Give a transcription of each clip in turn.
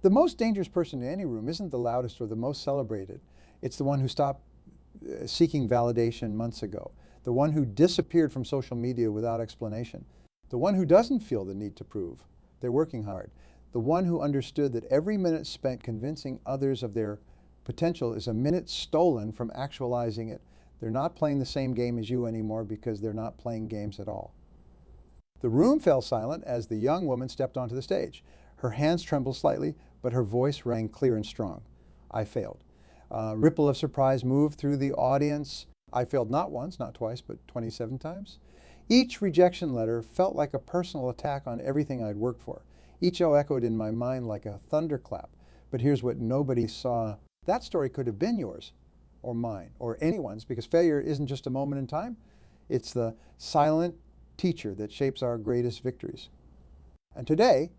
The most dangerous person in any room isn't the loudest or the most celebrated. It's the one who stopped seeking validation months ago, the one who disappeared from social media without explanation, the one who doesn't feel the need to prove they're working hard, the one who understood that every minute spent convincing others of their potential is a minute stolen from actualizing it. They're not playing the same game as you anymore because they're not playing games at all. The room fell silent as the young woman stepped onto the stage. Her hands trembled slightly, but her voice rang clear and strong. I failed. A ripple of surprise moved through the audience. I failed not once, not twice, but 27 times. Each rejection letter felt like a personal attack on everything I'd worked for. Each O echoed in my mind like a thunderclap. But here's what nobody saw. That story could have been yours, or mine, or anyone's, because failure isn't just a moment in time. It's the silent teacher that shapes our greatest victories. And today,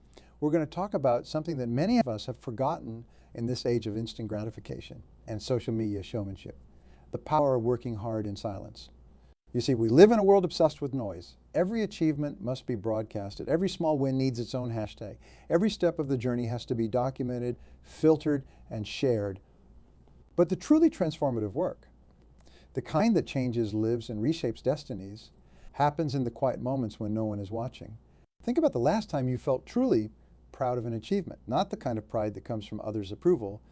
we're going to talk about something that many of us have forgotten in this age of instant gratification and social media showmanship: the power of working hard in silence. You see, we live in a world obsessed with noise. Every achievement must be broadcasted. Every small win needs its own hashtag. Every step of the journey has to be documented, filtered, and shared. But the truly transformative work, the kind that changes lives and reshapes destinies, happens in the quiet moments when no one is watching. Think about the last time you felt truly proud of an achievement, not the kind of pride that comes from others' approval,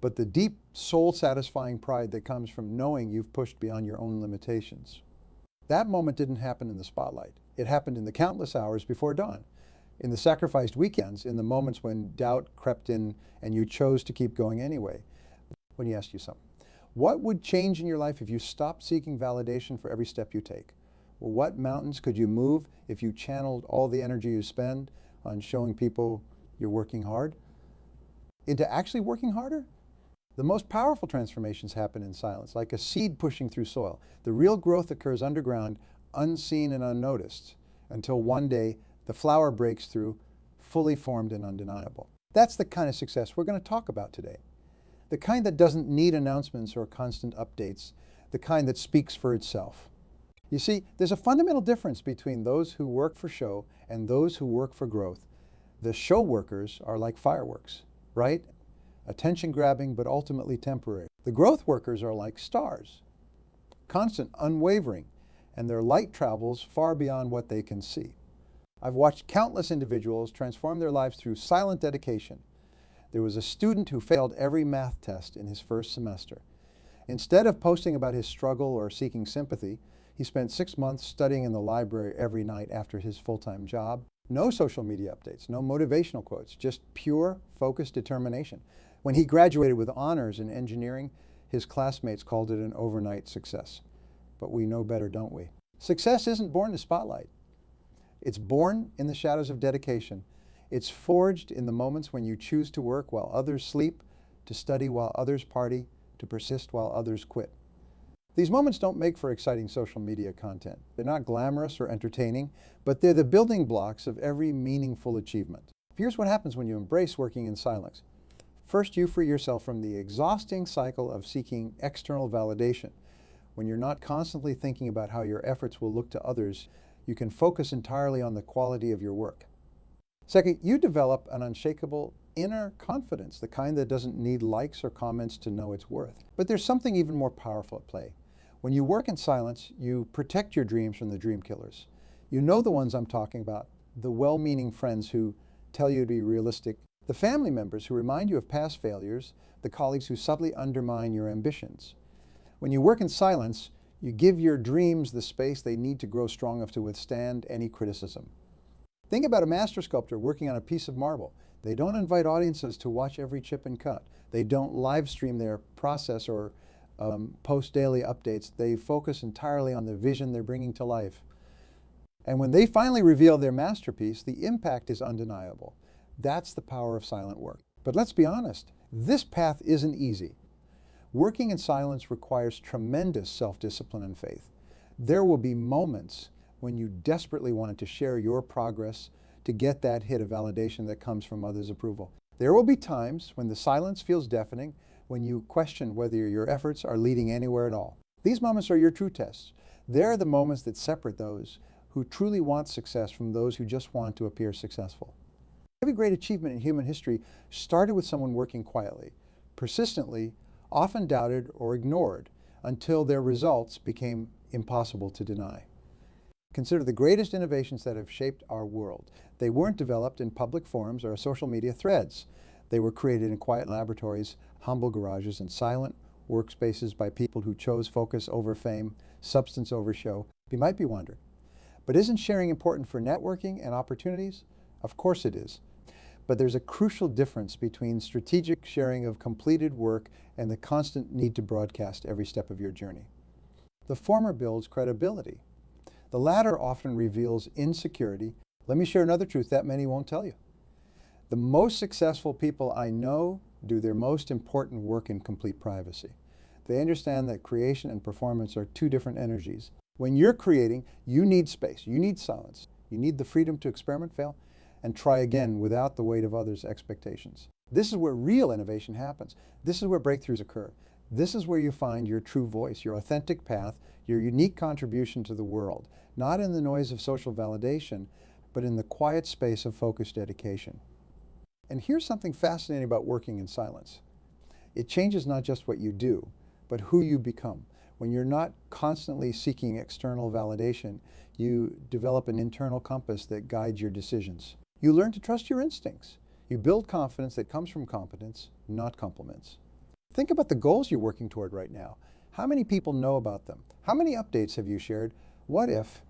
but the deep, soul-satisfying pride that comes from knowing you've pushed beyond your own limitations. That moment didn't happen in the spotlight. It happened in the countless hours before dawn, in the sacrificed weekends, in the moments when doubt crept in and you chose to keep going anyway. Let me ask you something. What would change in your life if you stopped seeking validation for every step you take? Well, what mountains could you move if you channeled all the energy you spend on showing people you're working hard into actually working harder? The most powerful transformations happen in silence, like a seed pushing through soil. The real growth occurs underground, unseen and unnoticed, until one day the flower breaks through, fully formed and undeniable. That's the kind of success we're going to talk about today. The kind that doesn't need announcements or constant updates, the kind that speaks for itself. You see, there's a fundamental difference between those who work for show and those who work for growth. The show workers are like fireworks, right? Attention-grabbing, but ultimately temporary. The growth workers are like stars, constant, unwavering, and their light travels far beyond what they can see. I've watched countless individuals transform their lives through silent dedication. There was a student who failed every math test in his first semester. Instead of posting about his struggle or seeking sympathy, he spent 6 months studying in the library every night after his full-time job. No social media updates, no motivational quotes, just pure, focused determination. When he graduated with honors in engineering, his classmates called it an overnight success. But we know better, don't we? Success isn't born in the spotlight. It's born in the shadows of dedication. It's forged in the moments when you choose to work while others sleep, to study while others party, to persist while others quit. These moments don't make for exciting social media content. They're not glamorous or entertaining, but they're the building blocks of every meaningful achievement. Here's what happens when you embrace working in silence. First, you free yourself from the exhausting cycle of seeking external validation. When you're not constantly thinking about how your efforts will look to others, you can focus entirely on the quality of your work. Second, you develop an unshakable inner confidence, the kind that doesn't need likes or comments to know its worth. But there's something even more powerful at play. When you work in silence, you protect your dreams from the dream killers. You know the ones I'm talking about, the well-meaning friends who tell you to be realistic, the family members who remind you of past failures, the colleagues who subtly undermine your ambitions. When you work in silence, you give your dreams the space they need to grow strong enough to withstand any criticism. Think about a master sculptor working on a piece of marble. They don't invite audiences to watch every chip and cut. They don't live stream their process or post daily updates. They focus entirely on the vision they're bringing to life. And when they finally reveal their masterpiece, the impact is undeniable. That's the power of silent work. But let's be honest, this path isn't easy. Working in silence requires tremendous self-discipline and faith. There will be moments when you desperately wanted to share your progress to get that hit of validation that comes from others' approval. There will be times when the silence feels deafening, when you question whether your efforts are leading anywhere at all. These moments are your true tests. They're the moments that separate those who truly want success from those who just want to appear successful. Every great achievement in human history started with someone working quietly, persistently, often doubted or ignored, until their results became impossible to deny. Consider the greatest innovations that have shaped our world. They weren't developed in public forums or social media threads. They were created in quiet laboratories, humble garages, and silent workspaces by people who chose focus over fame, substance over show. You might be wondering, but isn't sharing important for networking and opportunities? Of course it is. But there's a crucial difference between strategic sharing of completed work and the constant need to broadcast every step of your journey. The former builds credibility. The latter often reveals insecurity. Let me share another truth that many won't tell you. The most successful people I know do their most important work in complete privacy. They understand that creation and performance are two different energies. When you're creating, you need space, you need silence, you need the freedom to experiment, fail, and try again without the weight of others' expectations. This is where real innovation happens. This is where breakthroughs occur. This is where you find your true voice, your authentic path, your unique contribution to the world, not in the noise of social validation, but in the quiet space of focused dedication. And here's something fascinating about working in silence. It changes not just what you do, but who you become. When you're not constantly seeking external validation, you develop an internal compass that guides your decisions. You learn to trust your instincts. You build confidence that comes from competence, not compliments. Think about the goals you're working toward right now. How many people know about them? How many updates have you shared? What if,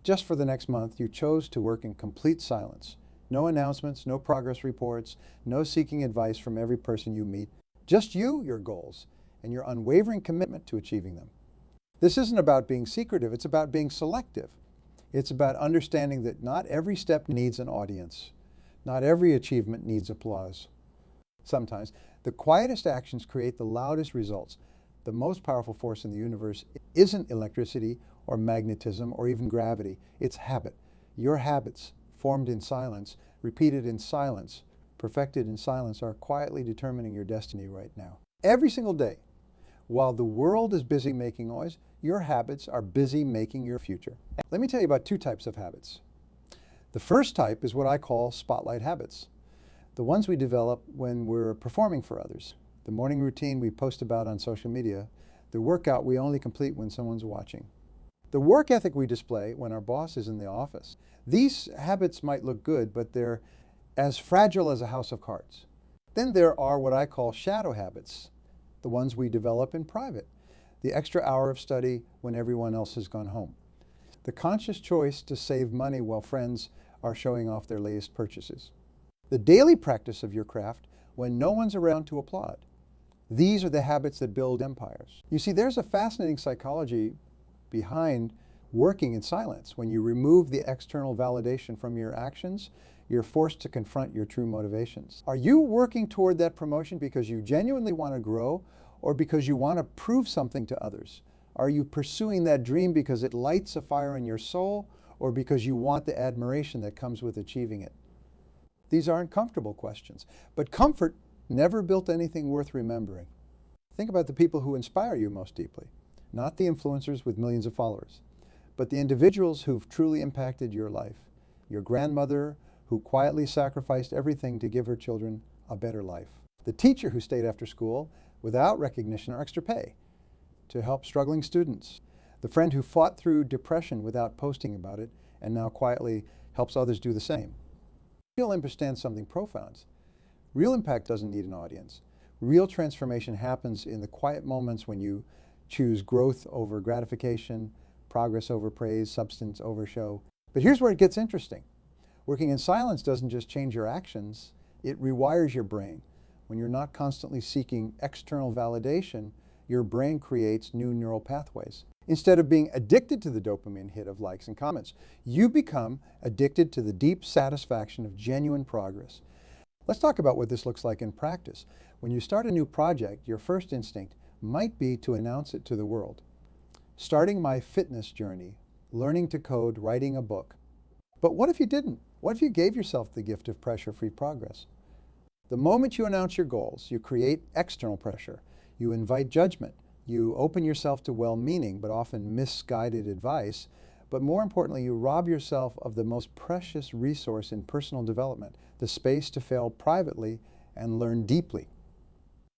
just for the next month, you chose to work in complete silence? No announcements, no progress reports, no seeking advice from every person you meet. Just you, your goals, and your unwavering commitment to achieving them. This isn't about being secretive, it's about being selective. It's about understanding that not every step needs an audience. Not every achievement needs applause. Sometimes, the quietest actions create the loudest results. The most powerful force in the universe isn't electricity or magnetism or even gravity. It's habit. Your habits, formed in silence, repeated in silence, perfected in silence, are quietly determining your destiny right now. Every single day, while the world is busy making noise, your habits are busy making your future. Let me tell you about two types of habits. The first type is what I call spotlight habits, the ones we develop when we're performing for others. The morning routine we post about on social media, the workout we only complete when someone's watching. The work ethic we display when our boss is in the office. These habits might look good, but they're as fragile as a house of cards. Then there are what I call shadow habits, the ones we develop in private. The extra hour of study when everyone else has gone home. The conscious choice to save money while friends are showing off their latest purchases. The daily practice of your craft when no one's around to applaud. These are the habits that build empires. You see, there's a fascinating psychology behind working in silence. When you remove the external validation from your actions, you're forced to confront your true motivations. Are you working toward that promotion because you genuinely want to grow or because you want to prove something to others? Are you pursuing that dream because it lights a fire in your soul or because you want the admiration that comes with achieving it? These aren't comfortable questions, but comfort never built anything worth remembering. Think about the people who inspire you most deeply, not the influencers with millions of followers, but the individuals who've truly impacted your life. Your grandmother who quietly sacrificed everything to give her children a better life. The teacher who stayed after school without recognition or extra pay to help struggling students. The friend who fought through depression without posting about it and now quietly helps others do the same. You'll understand something profound. Real impact doesn't need an audience. Real transformation happens in the quiet moments when you choose growth over gratification, progress over praise, substance over show. But here's where it gets interesting. Working in silence doesn't just change your actions, it rewires your brain. When you're not constantly seeking external validation, your brain creates new neural pathways. Instead of being addicted to the dopamine hit of likes and comments, you become addicted to the deep satisfaction of genuine progress. Let's talk about what this looks like in practice. When you start a new project, your first instinct might be to announce it to the world. Starting my fitness journey, learning to code, writing a book. But what if you didn't? What if you gave yourself the gift of pressure-free progress? The moment you announce your goals, you create external pressure. You invite judgment. You open yourself to well-meaning but often misguided advice. But more importantly, you rob yourself of the most precious resource in personal development, the space to fail privately and learn deeply.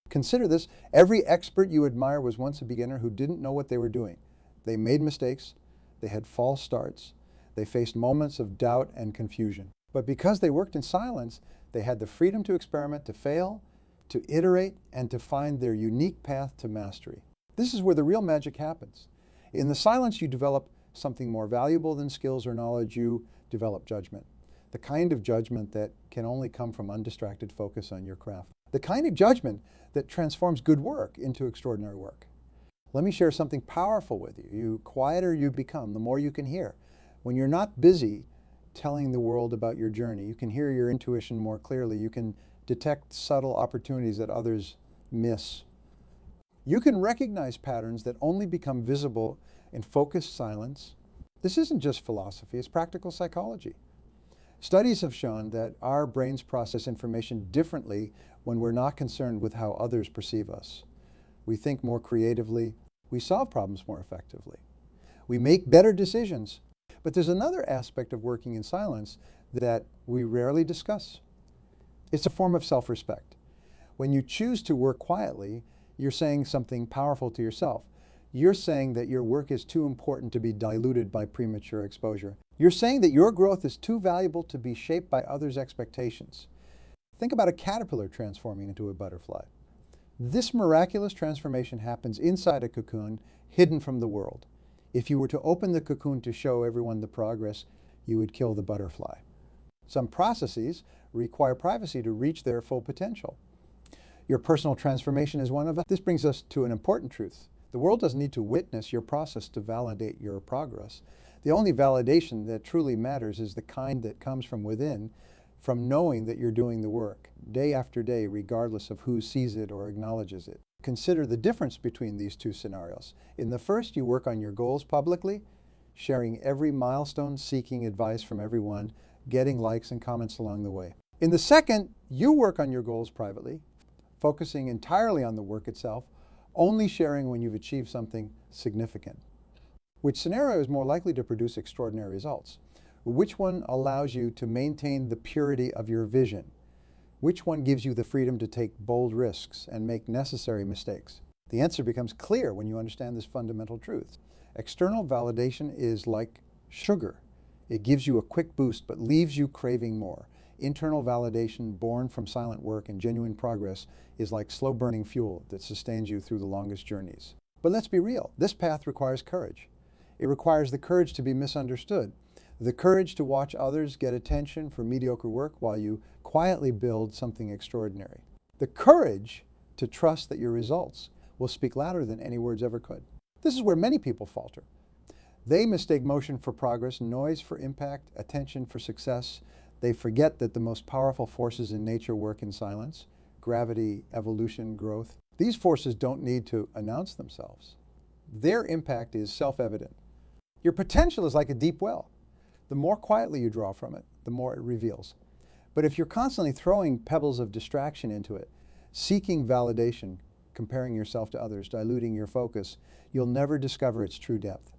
Consider this: every expert you admire was once a beginner who didn't know what they were doing. They made mistakes, they had false starts, they faced moments of doubt and confusion. But because they worked in silence, they had the freedom to experiment, to fail, to iterate, and to find their unique path to mastery. This is where the real magic happens. In the silence, you develop something more valuable than skills or knowledge. You develop judgment. The kind of judgment that can only come from undistracted focus on your craft. The kind of judgment that transforms good work into extraordinary work. Let me share something powerful with you. The quieter you become, the more you can hear. When you're not busy telling the world about your journey, you can hear your intuition more clearly. You can detect subtle opportunities that others miss. You can recognize patterns that only become visible in focused silence. This isn't just philosophy, it's practical psychology. Studies have shown that our brains process information differently when we're not concerned with how others perceive us. We think more creatively, we solve problems more effectively, we make better decisions. But there's another aspect of working in silence that we rarely discuss. It's a form of self-respect. When you choose to work quietly, you're saying something powerful to yourself. You're saying that your work is too important to be diluted by premature exposure. You're saying that your growth is too valuable to be shaped by others' expectations. Think about a caterpillar transforming into a butterfly. This miraculous transformation happens inside a cocoon, hidden from the world. If you were to open the cocoon to show everyone the progress, you would kill the butterfly. Some processes require privacy to reach their full potential. Your personal transformation is one of them. This brings us to an important truth. The world doesn't need to witness your process to validate your progress. The only validation that truly matters is the kind that comes from within, from knowing that you're doing the work, day after day, regardless of who sees it or acknowledges it. Consider the difference between these two scenarios. In the first, you work on your goals publicly, sharing every milestone, seeking advice from everyone, getting likes and comments along the way. In the second, you work on your goals privately, focusing entirely on the work itself, only sharing when you've achieved something significant. Which scenario is more likely to produce extraordinary results? Which one allows you to maintain the purity of your vision? Which one gives you the freedom to take bold risks and make necessary mistakes? The answer becomes clear when you understand this fundamental truth. External validation is like sugar. It gives you a quick boost but leaves you craving more. Internal validation, born from silent work and genuine progress, is like slow-burning fuel that sustains you through the longest journeys. But let's be real. This path requires courage. It requires the courage to be misunderstood, the courage to watch others get attention for mediocre work while you quietly build something extraordinary. The courage to trust that your results will speak louder than any words ever could. This is where many people falter. They mistake motion for progress, noise for impact, attention for success. They forget that the most powerful forces in nature work in silence: gravity, evolution, growth. These forces don't need to announce themselves. Their impact is self-evident. Your potential is like a deep well. The more quietly you draw from it, the more it reveals. But if you're constantly throwing pebbles of distraction into it, seeking validation, comparing yourself to others, diluting your focus, you'll never discover its true depth.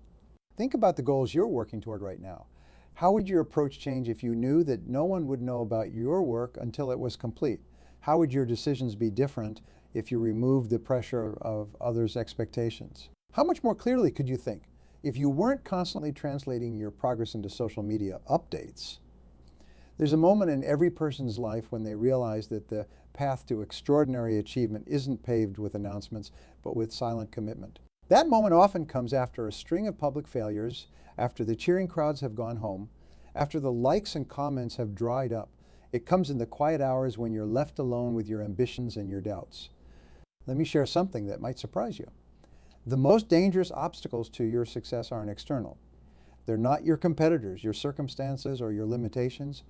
Think about the goals you're working toward right now. How would your approach change if you knew that no one would know about your work until it was complete? How would your decisions be different if you removed the pressure of others' expectations? How much more clearly could you think if you weren't constantly translating your progress into social media updates? There's a moment in every person's life when they realize that the path to extraordinary achievement isn't paved with announcements, but with silent commitment. That moment often comes after a string of public failures, after the cheering crowds have gone home, after the likes and comments have dried up. It comes in the quiet hours when you're left alone with your ambitions and your doubts. Let me share something that might surprise you. The most dangerous obstacles to your success aren't external. They're not your competitors, your circumstances, or your limitations.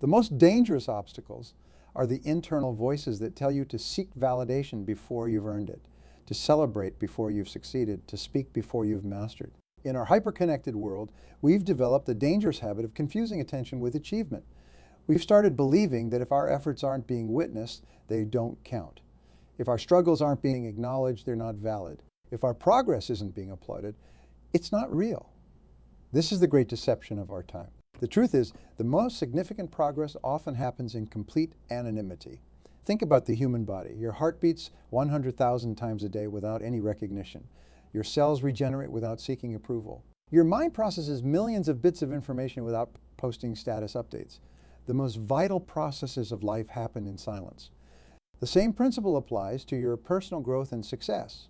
The most dangerous obstacles are the internal voices that tell you to seek validation before you've earned it, to celebrate before you've succeeded, to speak before you've mastered. In our hyper-connected world, we've developed the dangerous habit of confusing attention with achievement. We've started believing that if our efforts aren't being witnessed, they don't count. If our struggles aren't being acknowledged, they're not valid. If our progress isn't being applauded, it's not real. This is the great deception of our time. The truth is, the most significant progress often happens in complete anonymity. Think about the human body. Your heart beats 100,000 times a day without any recognition. Your cells regenerate without seeking approval. Your mind processes millions of bits of information without posting status updates. The most vital processes of life happen in silence. The same principle applies to your personal growth and success.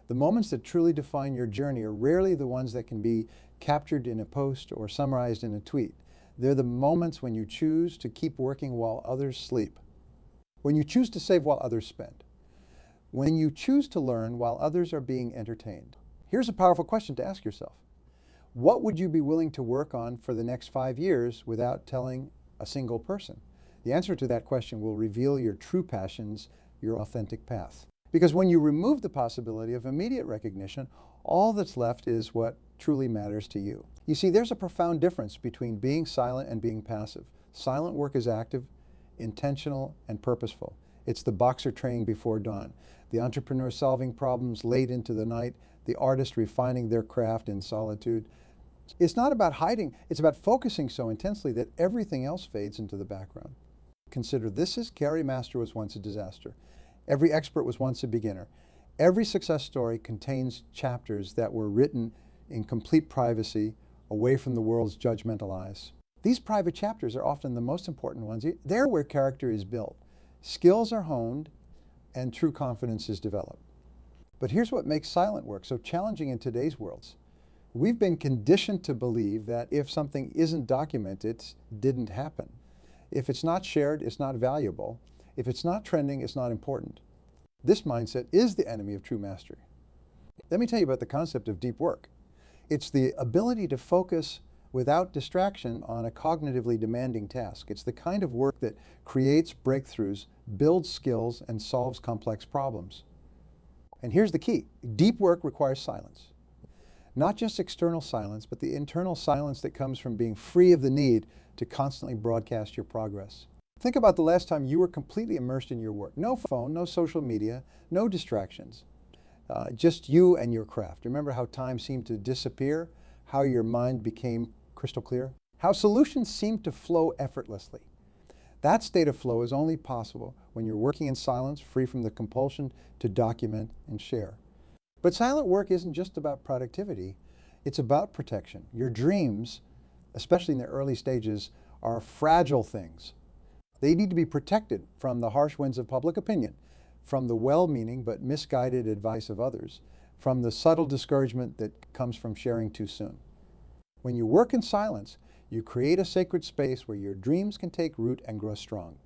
The moments that truly define your journey are rarely the ones that can be captured in a post or summarized in a tweet. They're the moments when you choose to keep working while others sleep. When you choose to save while others spend. When you choose to learn while others are being entertained. Here's a powerful question to ask yourself. What would you be willing to work on for the next 5 years without telling a single person? The answer to that question will reveal your true passions, your authentic path. Because when you remove the possibility of immediate recognition, all that's left is what truly matters to you. You see, there's a profound difference between being silent and being passive. Silent work is active, intentional, and purposeful. It's the boxer training before dawn, the entrepreneur solving problems late into the night, the artist refining their craft in solitude. It's not about hiding, it's about focusing so intensely that everything else fades into the background. Consider this: as Gary Master was once a disaster. Every expert was once a beginner. Every success story contains chapters that were written in complete privacy, away from the world's judgmental eyes. These private chapters are often the most important ones. They're where character is built, skills are honed, and true confidence is developed. But here's what makes silent work so challenging in today's worlds. We've been conditioned to believe that if something isn't documented, it didn't happen. If it's not shared, it's not valuable. If it's not trending, it's not important. This mindset is the enemy of true mastery. Let me tell you about the concept of deep work. It's the ability to focus without distraction on a cognitively demanding task. It's the kind of work that creates breakthroughs, builds skills, and solves complex problems. And here's the key. Deep work requires silence. Not just external silence, but the internal silence that comes from being free of the need to constantly broadcast your progress. Think about the last time you were completely immersed in your work. No phone, no social media, no distractions. Just you and your craft. Remember how time seemed to disappear? How your mind became crystal clear? How solutions seemed to flow effortlessly? That state of flow is only possible when you're working in silence, free from the compulsion to document and share. But silent work isn't just about productivity, it's about protection. Your dreams, especially in the early stages, are fragile things. They need to be protected from the harsh winds of public opinion, from the well-meaning but misguided advice of others, from the subtle discouragement that comes from sharing too soon. When you work in silence, you create a sacred space where your dreams can take root and grow strong.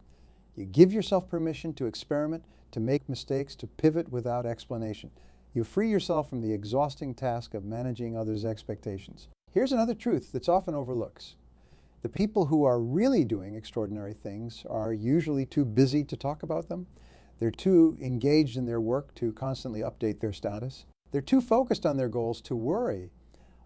You give yourself permission to experiment, to make mistakes, to pivot without explanation. You free yourself from the exhausting task of managing others' expectations. Here's another truth that's often overlooked. The people who are really doing extraordinary things are usually too busy to talk about them. They're too engaged in their work to constantly update their status. They're too focused on their goals to worry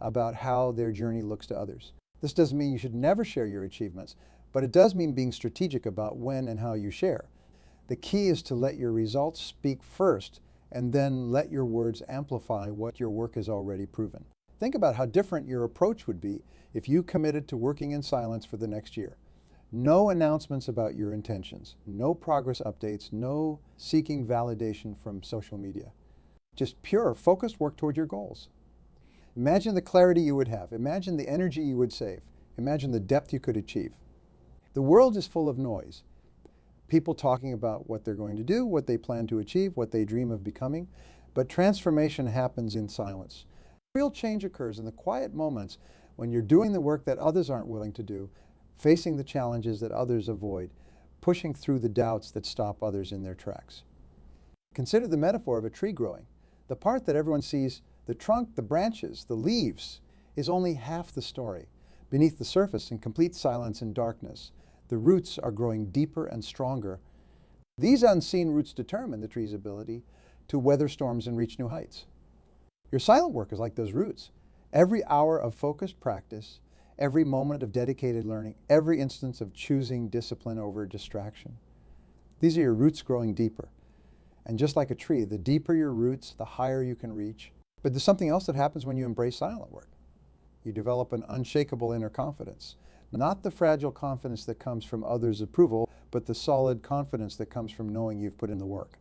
about how their journey looks to others. This doesn't mean you should never share your achievements, but it does mean being strategic about when and how you share. The key is to let your results speak first, and then let your words amplify what your work has already proven. Think about how different your approach would be if you committed to working in silence for the next year. No announcements about your intentions, no progress updates, no seeking validation from social media. Just pure, focused work toward your goals. Imagine the clarity you would have. Imagine the energy you would save. Imagine the depth you could achieve. The world is full of noise. People talking about what they're going to do, what they plan to achieve, what they dream of becoming. But transformation happens in silence. Real change occurs in the quiet moments when you're doing the work that others aren't willing to do, facing the challenges that others avoid, pushing through the doubts that stop others in their tracks. Consider the metaphor of a tree growing. The part that everyone sees, the trunk, the branches, the leaves, is only half the story. Beneath the surface, in complete silence and darkness, the roots are growing deeper and stronger. These unseen roots determine the tree's ability to weather storms and reach new heights. Your silent work is like those roots. Every hour of focused practice, every moment of dedicated learning, every instance of choosing discipline over distraction. These are your roots growing deeper. And just like a tree, the deeper your roots, the higher you can reach. But there's something else that happens when you embrace silent work. You develop an unshakable inner confidence. Not the fragile confidence that comes from others' approval, but the solid confidence that comes from knowing you've put in the work.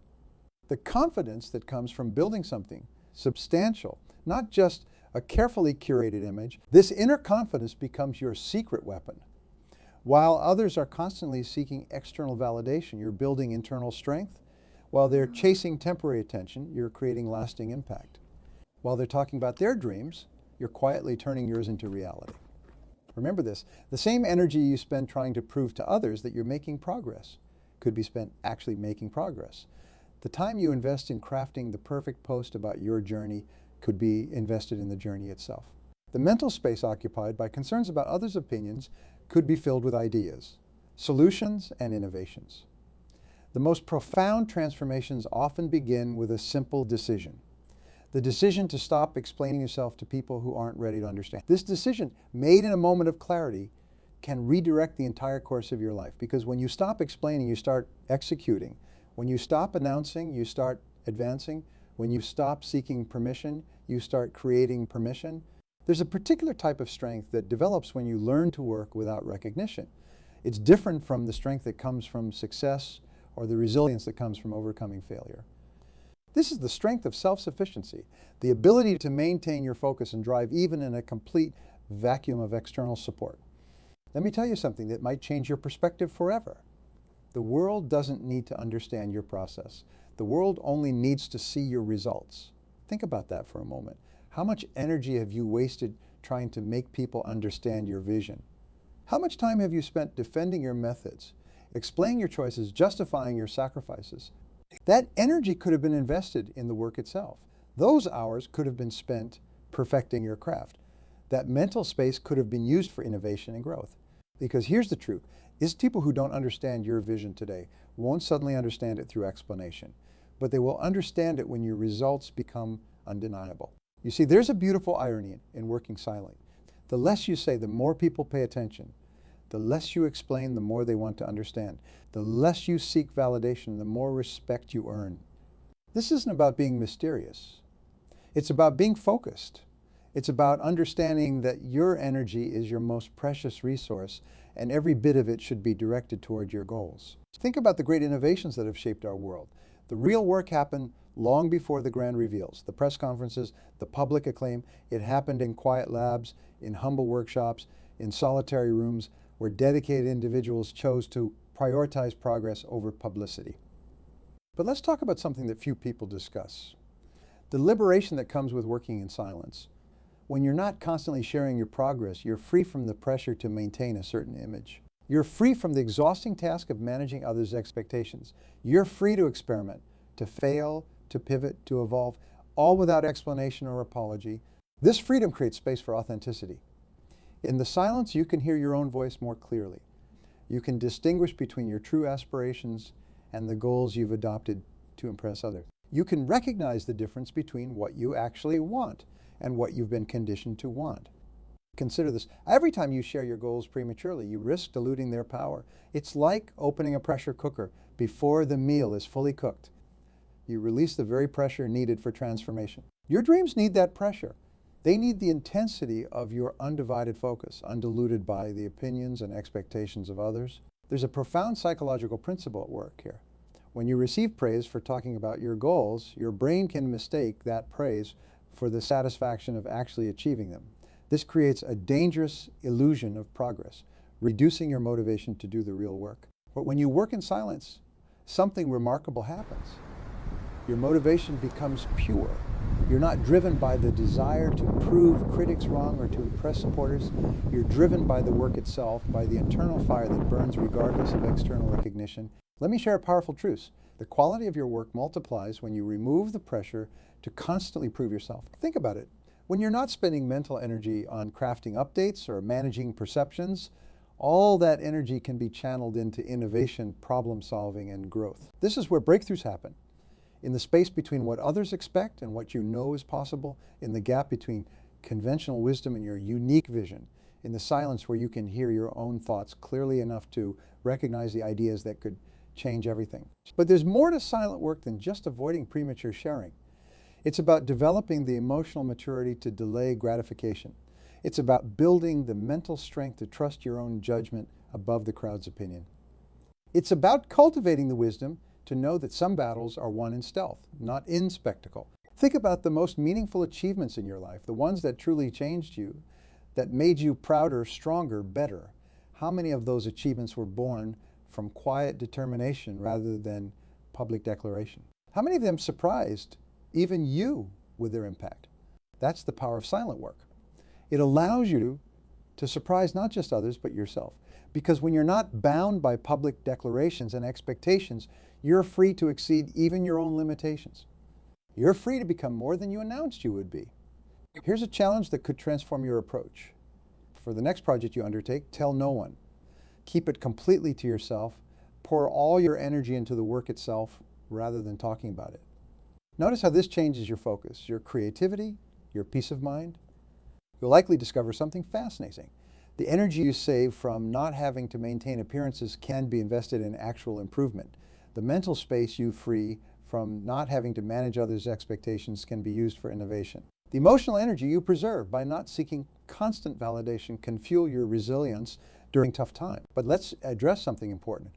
The confidence that comes from building something substantial, not just a carefully curated image. This inner confidence becomes your secret weapon. While others are constantly seeking external validation, you're building internal strength. While they're chasing temporary attention, you're creating lasting impact. While they're talking about their dreams, you're quietly turning yours into reality. Remember this, the same energy you spend trying to prove to others that you're making progress could be spent actually making progress. The time you invest in crafting the perfect post about your journey could be invested in the journey itself. The mental space occupied by concerns about others' opinions could be filled with ideas, solutions, and innovations. The most profound transformations often begin with a simple decision. The decision to stop explaining yourself to people who aren't ready to understand. This decision, made in a moment of clarity, can redirect the entire course of your life. Because when you stop explaining, you start executing. When you stop announcing, you start advancing. When you stop seeking permission, you start creating permission. There's a particular type of strength that develops when you learn to work without recognition. It's different from the strength that comes from success or the resilience that comes from overcoming failure. This is the strength of self-sufficiency, the ability to maintain your focus and drive even in a complete vacuum of external support. Let me tell you something that might change your perspective forever. The world doesn't need to understand your process. The world only needs to see your results. Think about that for a moment. How much energy have you wasted trying to make people understand your vision? How much time have you spent defending your methods, explaining your choices, justifying your sacrifices? That energy could have been invested in the work itself. Those hours could have been spent perfecting your craft. That mental space could have been used for innovation and growth. Because here's the truth, is people who don't understand your vision today won't suddenly understand it through explanation, but they will understand it when your results become undeniable. You see, there's a beautiful irony in working silently. The less you say, the more people pay attention. The less you explain, the more they want to understand. The less you seek validation, the more respect you earn. This isn't about being mysterious. It's about being focused. It's about understanding that your energy is your most precious resource, and every bit of it should be directed toward your goals. Think about the great innovations that have shaped our world. The real work happened long before the grand reveals, the press conferences, the public acclaim. It happened in quiet labs, in humble workshops, in solitary rooms, where dedicated individuals chose to prioritize progress over publicity. But let's talk about something that few people discuss. The liberation that comes with working in silence. When you're not constantly sharing your progress, you're free from the pressure to maintain a certain image. You're free from the exhausting task of managing others' expectations. You're free to experiment, to fail, to pivot, to evolve, all without explanation or apology. This freedom creates space for authenticity. In the silence, you can hear your own voice more clearly. You can distinguish between your true aspirations and the goals you've adopted to impress others. You can recognize the difference between what you actually want and what you've been conditioned to want. Consider this. Every time you share your goals prematurely, you risk diluting their power. It's like opening a pressure cooker before the meal is fully cooked. You release the very pressure needed for transformation. Your dreams need that pressure. They need the intensity of your undivided focus, undiluted by the opinions and expectations of others. There's a profound psychological principle at work here. When you receive praise for talking about your goals, your brain can mistake that praise for the satisfaction of actually achieving them. This creates a dangerous illusion of progress, reducing your motivation to do the real work. But when you work in silence, something remarkable happens. Your motivation becomes pure. You're not driven by the desire to prove critics wrong or to impress supporters. You're driven by the work itself, by the internal fire that burns regardless of external recognition. Let me share a powerful truth. The quality of your work multiplies when you remove the pressure to constantly prove yourself. Think about it. When you're not spending mental energy on crafting updates or managing perceptions, all that energy can be channeled into innovation, problem solving, and growth. This is where breakthroughs happen. In the space between what others expect and what you know is possible, in the gap between conventional wisdom and your unique vision, in the silence where you can hear your own thoughts clearly enough to recognize the ideas that could change everything. But there's more to silent work than just avoiding premature sharing. It's about developing the emotional maturity to delay gratification. It's about building the mental strength to trust your own judgment above the crowd's opinion. It's about cultivating the wisdom to know that some battles are won in stealth, not in spectacle. Think about the most meaningful achievements in your life, the ones that truly changed you, that made you prouder, stronger, better. How many of those achievements were born from quiet determination rather than public declaration? How many of them surprised even you with their impact? That's the power of silent work. It allows you to surprise not just others, but yourself. Because when you're not bound by public declarations and expectations, you're free to exceed even your own limitations. You're free to become more than you announced you would be. Here's a challenge that could transform your approach. For the next project you undertake, tell no one. Keep it completely to yourself. Pour all your energy into the work itself rather than talking about it. Notice how this changes your focus, your creativity, your peace of mind. You'll likely discover something fascinating. The energy you save from not having to maintain appearances can be invested in actual improvement. The mental space you free from not having to manage others' expectations can be used for innovation. The emotional energy you preserve by not seeking constant validation can fuel your resilience during tough times. But let's address something important.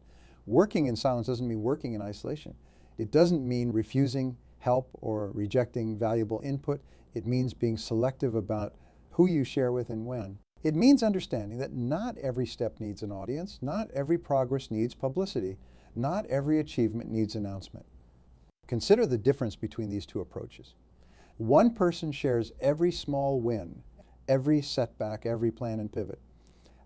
Working in silence doesn't mean working in isolation. It doesn't mean refusing help or rejecting valuable input. It means being selective about who you share with and when. It means understanding that not every step needs an audience, not every progress needs publicity, not every achievement needs announcement. Consider the difference between these two approaches. One person shares every small win, every setback, every plan and pivot.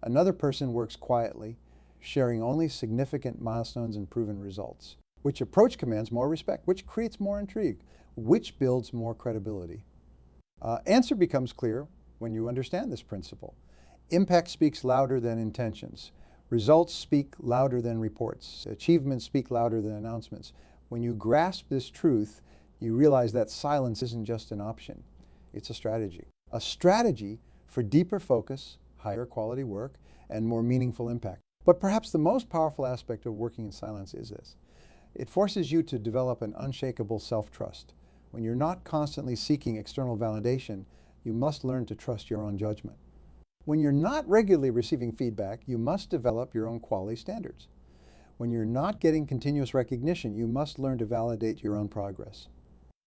Another person works quietly, sharing only significant milestones and proven results. Which approach commands more respect? Which creates more intrigue? Which builds more credibility? Answer becomes clear when you understand this principle. Impact speaks louder than intentions. Results speak louder than reports. Achievements speak louder than announcements. When you grasp this truth, you realize that silence isn't just an option. It's a strategy. A strategy for deeper focus, higher quality work, and more meaningful impact. But perhaps the most powerful aspect of working in silence is this. It forces you to develop an unshakable self-trust. When you're not constantly seeking external validation, you must learn to trust your own judgment. When you're not regularly receiving feedback, you must develop your own quality standards. When you're not getting continuous recognition, you must learn to validate your own progress.